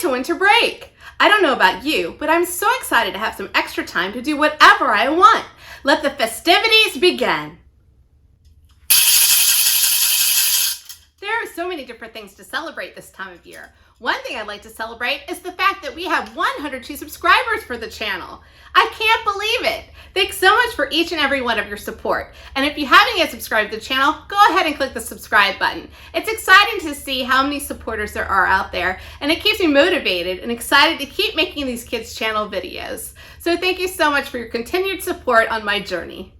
to winter break. I don't know about you, but I'm so excited to have some extra time to do whatever I want. Let the festivities begin. There are so many different things to celebrate this time of year. One thing I'd like to celebrate is the fact that we have 102 subscribers for the channel. I can't believe it. Thanks so much for each and every one of your support. And if you haven't yet subscribed to the channel, go ahead and click the subscribe button. It's exciting to see how many supporters there are out there, and it keeps me motivated and excited to keep making these kids channel videos. So thank you so much for your continued support on my journey.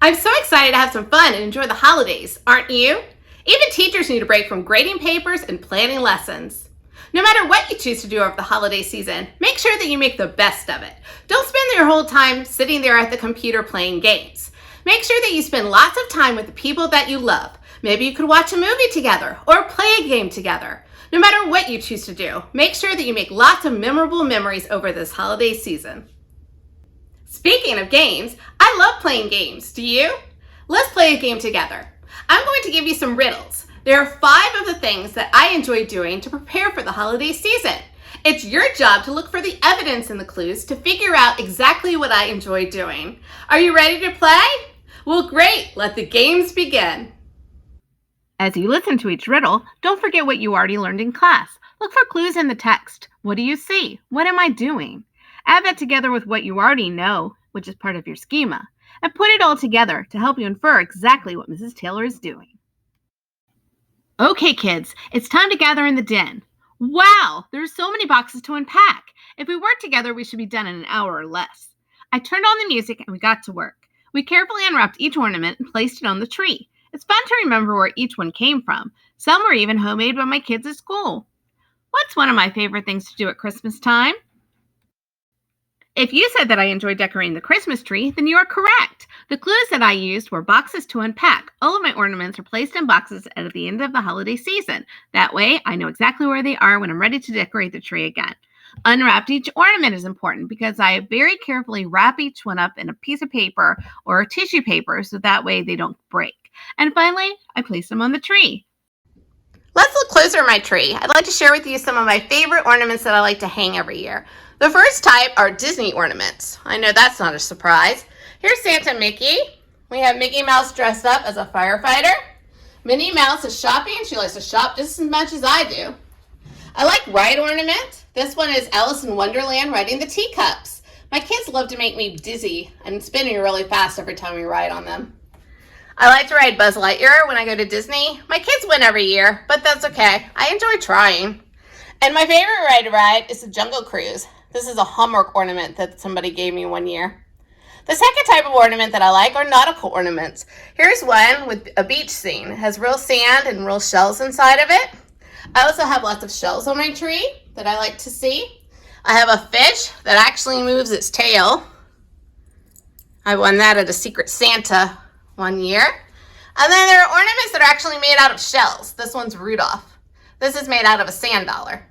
I'm so excited to have some fun and enjoy the holidays, aren't you? Even teachers need a break from grading papers and planning lessons. No matter what you choose to do over the holiday season, make sure that you make the best of it. Don't spend your whole time sitting there at the computer playing games. Make sure that you spend lots of time with the people that you love. Maybe you could watch a movie together or play a game together. No matter what you choose to do, make sure that you make lots of memorable memories over this holiday season. Speaking of games, I love playing games. Do you? Let's play a game together. I'm going to give you some riddles. There are 5 of the things that I enjoy doing to prepare for the holiday season. It's your job to look for the evidence in the clues to figure out exactly what I enjoy doing. Are you ready to play? Well, great. Let the games begin. As you listen to each riddle, don't forget what you already learned in class. Look for clues in the text. What do you see? What am I doing? Add that together with what you already know, which is part of your schema, and put it all together to help you infer exactly what Mrs. Taylor is doing. Okay, kids, it's time to gather in the den. Wow, there's so many boxes to unpack. If we work together, we should be done in an hour or less. I turned on the music and we got to work. We carefully unwrapped each ornament and placed it on the tree. It's fun to remember where each one came from. Some were even homemade by my kids at school. What's one of my favorite things to do at Christmas time? If you said that I enjoy decorating the Christmas tree, then you are correct. The clues that I used were boxes to unpack. All of my ornaments are placed in boxes at the end of the holiday season. That way, I know exactly where they are when I'm ready to decorate the tree again. Unwrapped each ornament is important because I very carefully wrap each one up in a piece of paper or a tissue paper so that way they don't break. And finally, I place them on the tree. Let's look closer at my tree. I'd like to share with you some of my favorite ornaments that I like to hang every year. The first type are Disney ornaments. I know that's not a surprise. Here's Santa and Mickey. We have Mickey Mouse dressed up as a firefighter. Minnie Mouse is shopping. She likes to shop just as much as I do. I like ride ornament. This one is Alice in Wonderland riding the teacups. My kids love to make me dizzy and spin me really fast every time we ride on them. I like to ride Buzz Lightyear when I go to Disney. My kids win every year, but that's okay. I enjoy trying. And my favorite ride to ride is the Jungle Cruise. This is a Hallmark ornament that somebody gave me one year. The second type of ornament that I like are nautical ornaments. Here's one with a beach scene. It has real sand and real shells inside of it. I also have lots of shells on my tree that I like to see. I have a fish that actually moves its tail. I won that at a Secret Santa one year. And then there are ornaments that are actually made out of shells. This one's Rudolph. This is made out of a sand dollar.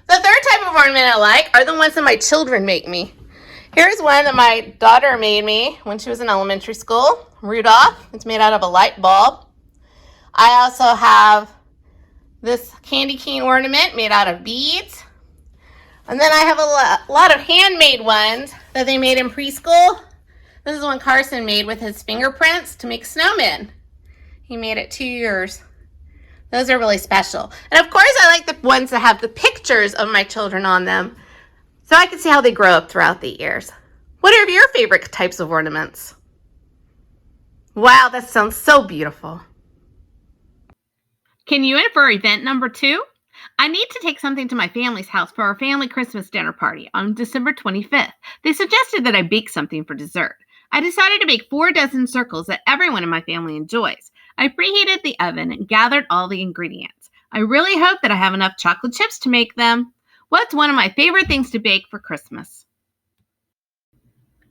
The third type of ornament I like are the ones that my children make me. Here's one that my daughter made me when she was in elementary school. Rudolph. It's made out of a light bulb. I also have this candy cane ornament made out of beads. And then I have a lot of handmade ones that they made in preschool. This is one Carson made with his fingerprints to make snowmen. He made it 2 years. Those are really special. And of course, I like the ones that have the pictures of my children on them so I can see how they grow up throughout the years. What are your favorite types of ornaments? Wow, that sounds so beautiful. Can you infer event number 2? I need to take something to my family's house for our family Christmas dinner party on December 25th. They suggested that I bake something for dessert. I decided to bake 4 dozen circles that everyone in my family enjoys. I preheated the oven and gathered all the ingredients. I really hope that I have enough chocolate chips to make them. What's one of my favorite things to bake for Christmas?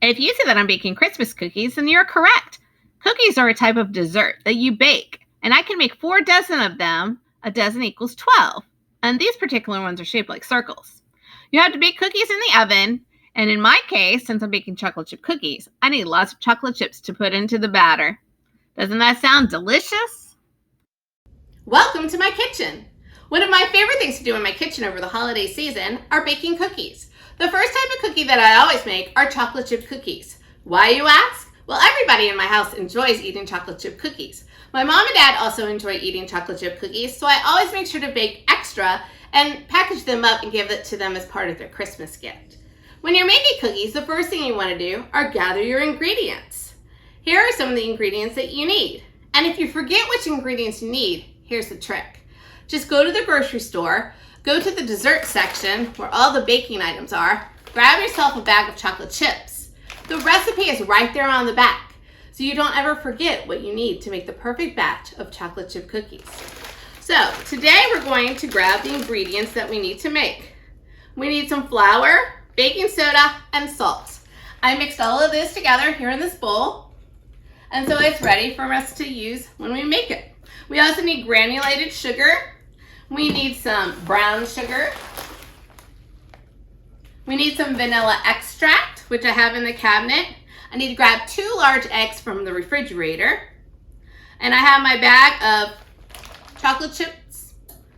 If you say that I'm baking Christmas cookies, then you're correct. Cookies are a type of dessert that you bake, and I can make 4 dozen of them. A dozen equals 12. And these particular ones are shaped like circles. You have to bake cookies in the oven, and in my case, since I'm baking chocolate chip cookies, I need lots of chocolate chips to put into the batter. Doesn't that sound delicious? Welcome to my kitchen. One of my favorite things to do in my kitchen over the holiday season are baking cookies. The first type of cookie that I always make are chocolate chip cookies. Why, you ask? Well, everybody in my house enjoys eating chocolate chip cookies. My mom and dad also enjoy eating chocolate chip cookies, so I always make sure to bake extra and package them up and give it to them as part of their Christmas gift. When you're making cookies, the first thing you want to do are gather your ingredients. Here are some of the ingredients that you need. And if you forget which ingredients you need, here's the trick. Just go to the grocery store, go to the dessert section where all the baking items are, grab yourself a bag of chocolate chips. The recipe is right there on the back, so you don't ever forget what you need to make the perfect batch of chocolate chip cookies. So today we're going to grab the ingredients that we need to make. We need some flour, baking soda, and salt. I mixed all of this together here in this bowl, and so it's ready for us to use when we make it. We also need granulated sugar. We need some brown sugar. We need some vanilla extract, which I have in the cabinet. I need to grab 2 large eggs from the refrigerator. And I have my bag of chocolate chips.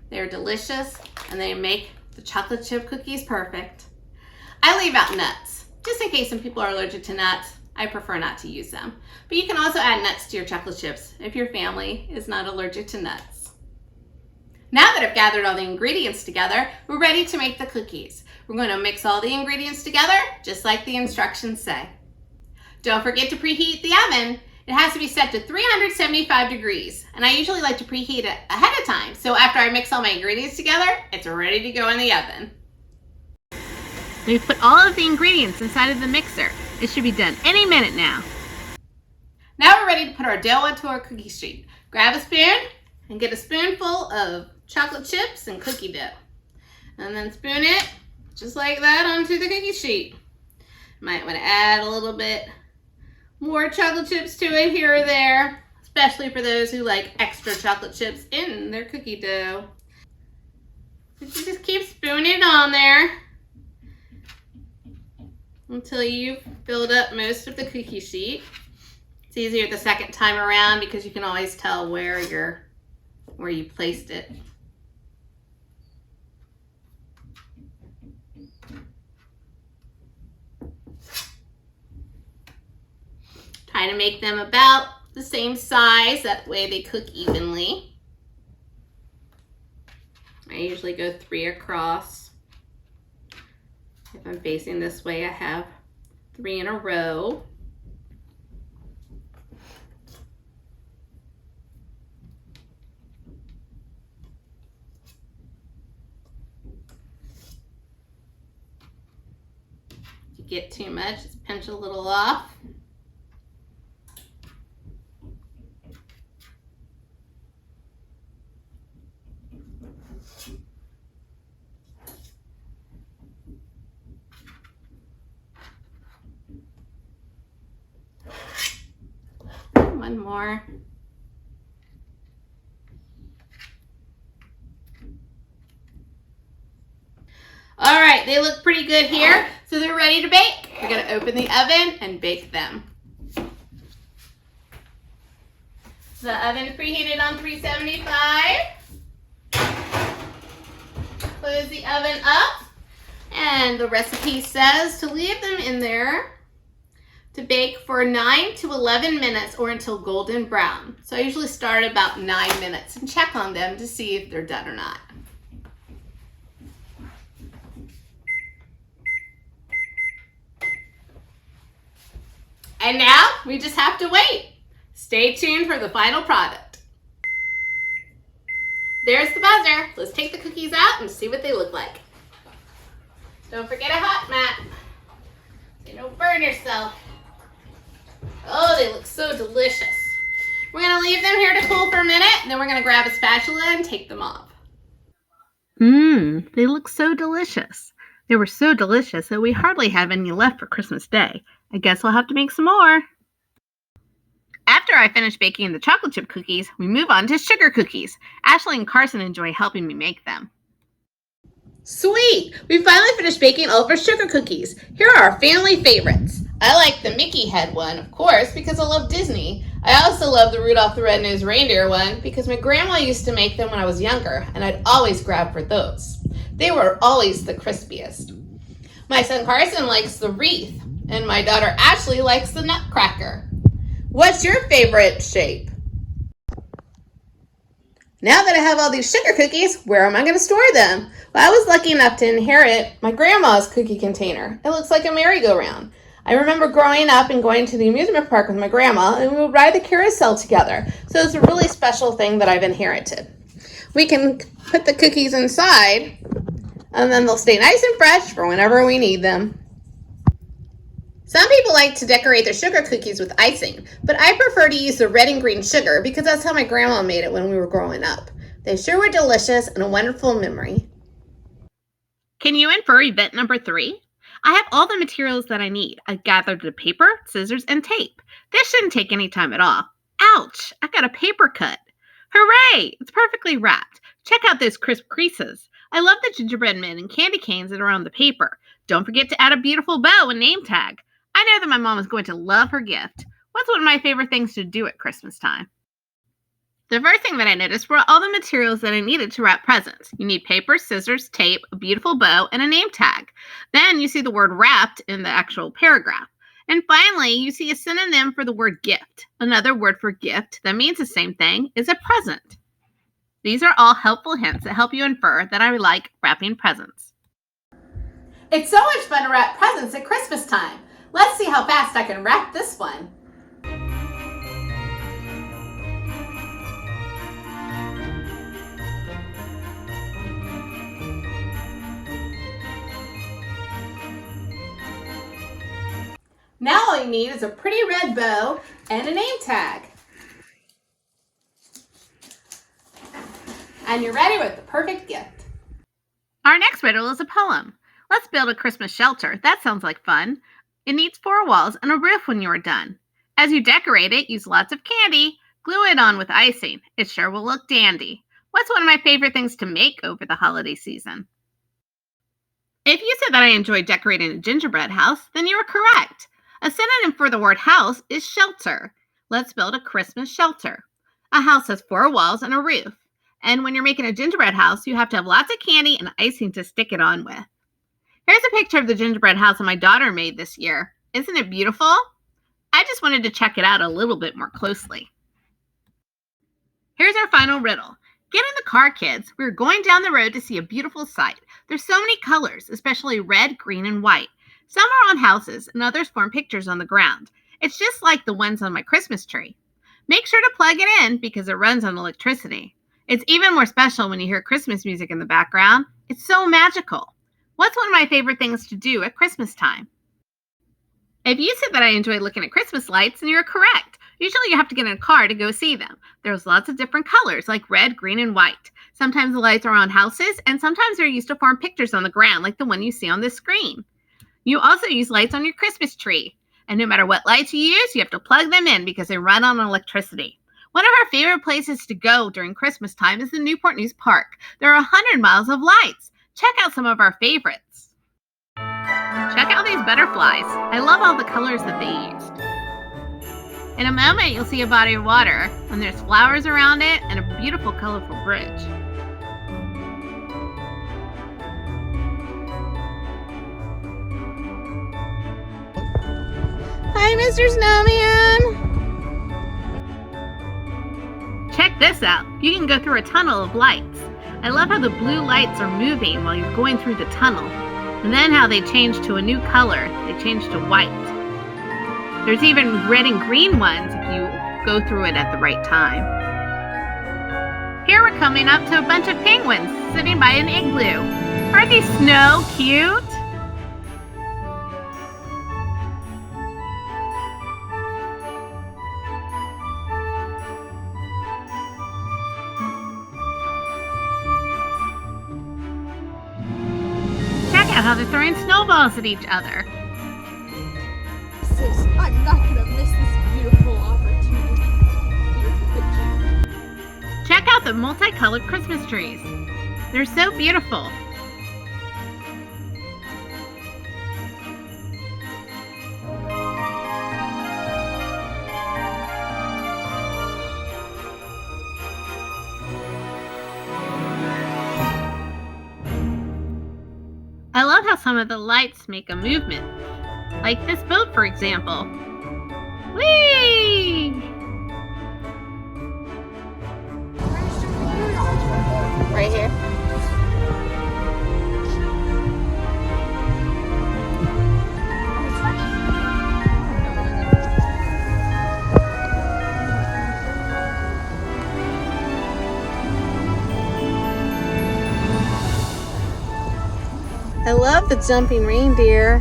They're delicious and they make the chocolate chip cookies perfect. I leave out nuts, just in case some people are allergic to nuts. I prefer not to use them. But you can also add nuts to your chocolate chips if your family is not allergic to nuts. Now that I've gathered all the ingredients together, we're ready to make the cookies. We're going to mix all the ingredients together, just like the instructions say. Don't forget to preheat the oven. It has to be set to 375 degrees, and I usually like to preheat it ahead of time, so after I mix all my ingredients together, it's ready to go in the oven. We've put all of the ingredients inside of the mixer. It should be done any minute now. Now we're ready to put our dough onto our cookie sheet. Grab a spoon and get a spoonful of chocolate chips and cookie dough. And then spoon it just like that onto the cookie sheet. Might want to add a little bit more chocolate chips to it here or there, especially for those who like extra chocolate chips in their cookie dough. You just keep spooning it on there until you've filled up most of the cookie sheet. It's easier the second time around because you can always tell where you placed it. Try to make them about the same size, that way they cook evenly. I usually go 3 across. If I'm facing this way, I have 3 in a row. If you get too much, just pinch a little off. One more. All right, they look pretty good here, so they're ready to bake. We're gonna open the oven and bake them. The oven is preheated on 375. Close the oven up, and the recipe says to leave them in there to bake for 9 to 11 minutes or until golden brown. So I usually start about 9 minutes and check on them to see if they're done or not. And now we just have to wait. Stay tuned for the final product. There's the buzzer. Let's take the cookies out and see what they look like. Don't forget a hot mat so you don't burn yourself. Oh, they look so delicious. We're gonna leave them here to cool for a minute, and then we're gonna grab a spatula and take them off. They look so delicious. They were so delicious that we hardly have any left for Christmas Day. I guess we'll have to make some more. After I finish baking the chocolate chip cookies, we move on to sugar cookies. Ashley and Carson enjoy helping me make them. Sweet! We finally finished baking all of our sugar cookies. Here are our family favorites. I like the Mickey head one, of course, because I love Disney. I also love the Rudolph the Red-Nosed Reindeer one because my grandma used to make them when I was younger, and I'd always grab for those. They were always the crispiest. My son Carson likes the wreath, and my daughter Ashley likes the nutcracker. What's your favorite shape? Now that I have all these sugar cookies, where am I going to store them? Well, I was lucky enough to inherit my grandma's cookie container. It looks like a merry-go-round. I remember growing up and going to the amusement park with my grandma, and we would ride the carousel together. So it's a really special thing that I've inherited. We can put the cookies inside, and then they'll stay nice and fresh for whenever we need them. Some people like to decorate their sugar cookies with icing, but I prefer to use the red and green sugar because that's how my grandma made it when we were growing up. They sure were delicious and a wonderful memory. Can you infer event number 3? I have all the materials that I need. I gathered the paper, scissors, and tape. This shouldn't take any time at all. Ouch! I got a paper cut. Hooray! It's perfectly wrapped. Check out those crisp creases. I love the gingerbread men and candy canes that are on the paper. Don't forget to add a beautiful bow and name tag. I know that my mom is going to love her gift. What's one of my favorite things to do at Christmas time? The first thing that I noticed were all the materials that I needed to wrap presents. You need paper, scissors, tape, a beautiful bow, and a name tag. Then you see the word wrapped in the actual paragraph. And finally, you see a synonym for the word gift. Another word for gift that means the same thing is a present. These are all helpful hints that help you infer that I like wrapping presents. It's so much fun to wrap presents at Christmas time. Let's see how fast I can wrap this one. Now all you need is a pretty red bow and a name tag. And you're ready with the perfect gift. Our next riddle is a poem. Let's build a Christmas shelter. That sounds like fun. It needs 4 walls and a roof when you are done. As you decorate it, use lots of candy. Glue it on with icing. It sure will look dandy. What's one of my favorite things to make over the holiday season? If you said that I enjoy decorating a gingerbread house, then you are correct. A synonym for the word house is shelter. Let's build a Christmas shelter. A house has 4 walls and a roof. And when you're making a gingerbread house, you have to have lots of candy and icing to stick it on with. Here's a picture of the gingerbread house that my daughter made this year. Isn't it beautiful? I just wanted to check it out a little bit more closely. Here's our final riddle. Get in the car, kids. We're going down the road to see a beautiful sight. There's so many colors, especially red, green, and white. Some are on houses and others form pictures on the ground. It's just like the ones on my Christmas tree. Make sure to plug it in because it runs on electricity. It's even more special when you hear Christmas music in the background. It's so magical. What's one of my favorite things to do at Christmas time? If you said that I enjoy looking at Christmas lights, then you're correct. Usually you have to get in a car to go see them. There's lots of different colors like red, green, and white. Sometimes the lights are on houses and sometimes they're used to form pictures on the ground like the one you see on this screen. You also use lights on your Christmas tree. And no matter what lights you use, you have to plug them in because they run on electricity. One of our favorite places to go during Christmas time is the Newport News Park. There are 100 miles of lights. Check out some of our favorites. Check out these butterflies. I love all the colors that they used. In a moment, you'll see a body of water, and there's flowers around it and a beautiful, colorful bridge. Hi, Mr. Snowman. Check this out. You can go through a tunnel of lights. I love how the blue lights are moving while you're going through the tunnel. And then how they change to a new color. They change to white. There's even red and green ones if you go through it at the right time. Here we're coming up to a bunch of penguins sitting by an igloo. Aren't these snow cute? How they're throwing snowballs at each other. Sis, I'm not gonna miss this beautiful opportunity. Beautiful picture. Check out the multicolored Christmas trees. They're so beautiful. some of the lights make a movement. Like this boat, for example. Whee! Right here. I love the jumping reindeer.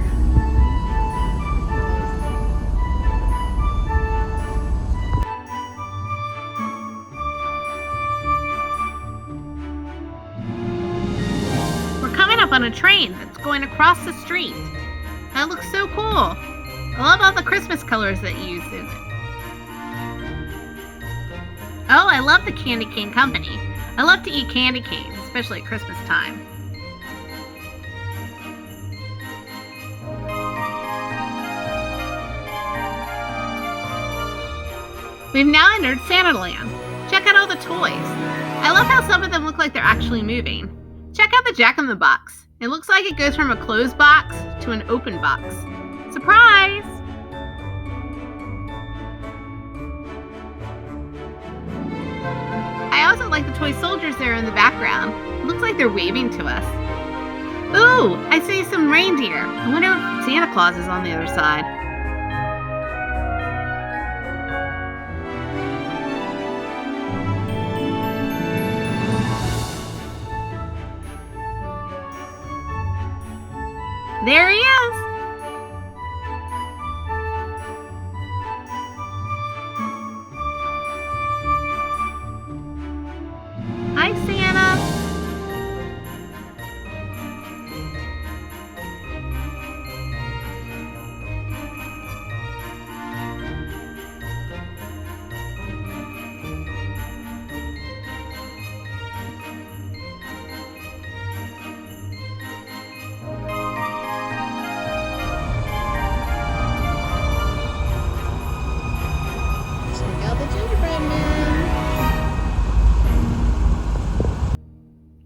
We're coming up on a train that's going across the street. That looks so cool. I love all the Christmas colors that you used in it. Oh, I love the candy cane company. I love to eat candy canes, especially at Christmas time. We've now entered Santa Land. Check out all the toys. I love how some of them look like they're actually moving. Check out the Jack-in-the-Box. It looks like it goes from a closed box to an open box. Surprise! I also like the toy soldiers there in the background. It looks like they're waving to us. Ooh, I see some reindeer. I wonder if Santa Claus is on the other side. There he is! Hi, Santa!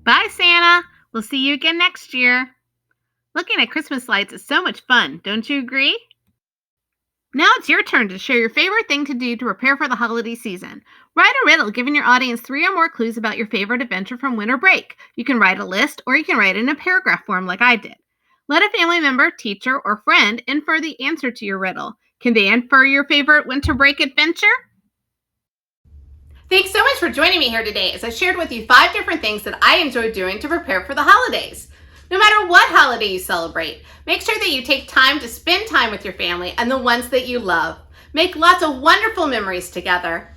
Bye, Santa. We'll see you again next year. Looking at Christmas lights is so much fun, don't you agree? Now it's your turn to share your favorite thing to do to prepare for the holiday season. Write a riddle giving your audience 3 or more clues about your favorite adventure from winter break. You can write a list or you can write it in a paragraph form like I did. Let a family member, teacher, or friend infer the answer to your riddle. Can they infer your favorite winter break adventure? Thanks so much for joining me here today as I shared with you 5 different things that I enjoy doing to prepare for the holidays. No matter what holiday you celebrate, make sure that you take time to spend time with your family and the ones that you love. Make lots of wonderful memories together.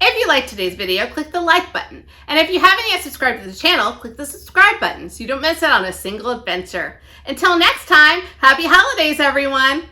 If you liked today's video, click the like button. And if you haven't yet subscribed to the channel, click the subscribe button so you don't miss out on a single adventure. Until next time, happy holidays, everyone!